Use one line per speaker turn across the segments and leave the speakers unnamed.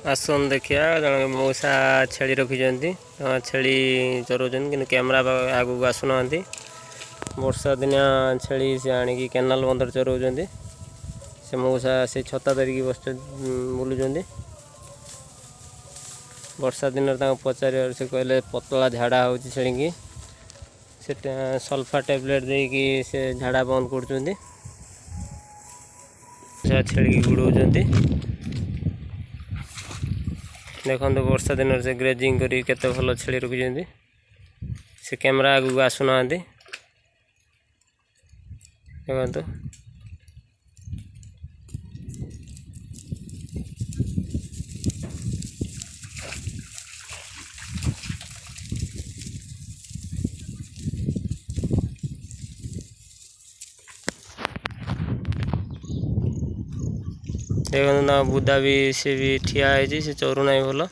आसन देखिया जन मौसा छेली रखिंट छेली चराउन कि कैमेरा आगू आसुना वर्षा दिनिया छेली से आणिकी केनाल बंदर चराउन से मौसा से छता धरिकी बस बुलूँ वर्षा दिन पचार से कहले पतला झाड़ा हो छेली की से सल्फा टैबलेट देकी से झाड़ा बंद कर छेली गुड़ाऊँ देखो वर्षा दिन से ग्रेजिंग करी केते भल छेली रखिंट से कैमेरा आगू आसुना देखो देखो ना बुदा भी सी भी ठिया है से चरुना भल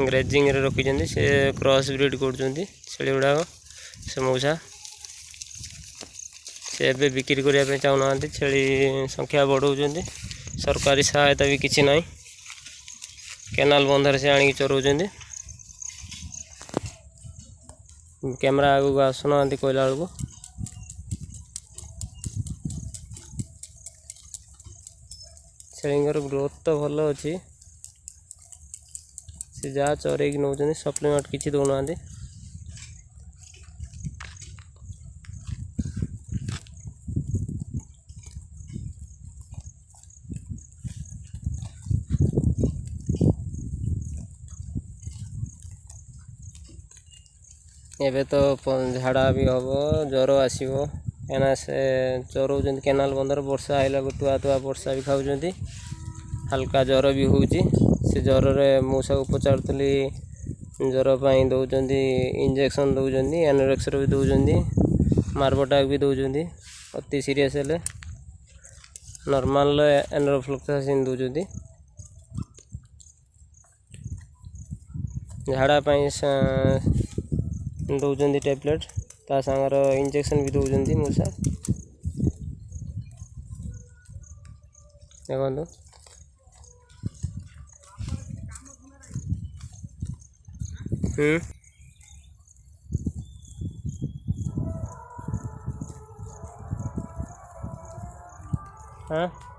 ग्रेजिंग रखिंट से क्रॉस ब्रीड कर छेली गुड़ाक से मौसा से एबे बिक्री करने चाहूना छेली संख्या बढ़ाऊँ सरकारी सहायता भी किसी ना केनाल बंधर से आणिकी चराउं कैमेरा आगू आसुना कहला बेलू छेली ग्रोथ तो भल अच्छी से जहाँ चरई नौ सप्लीमेंट किसी दौना एबे तो झाड़ा भी हम ज्वर आसो कहीं से चराउं केनाल बंदर वर्षा आइला टुआ टुआ वर्षा भी खाऊँ हल्का ज्वर भी हो ज्वर मौसा को पचारूली ज्वर दौरान इंजेक्शन दौरान एनोरेक्सर भी दौरान मार्बोटाक भी दौरान अति सीरीयस हेले नॉर्मल एनरोफ्लॉक्सासिन दौरान झाड़ा दौरान टैबलेट ता सांगर इंजेक्शन भी दौरान मौसा देखो हाँ।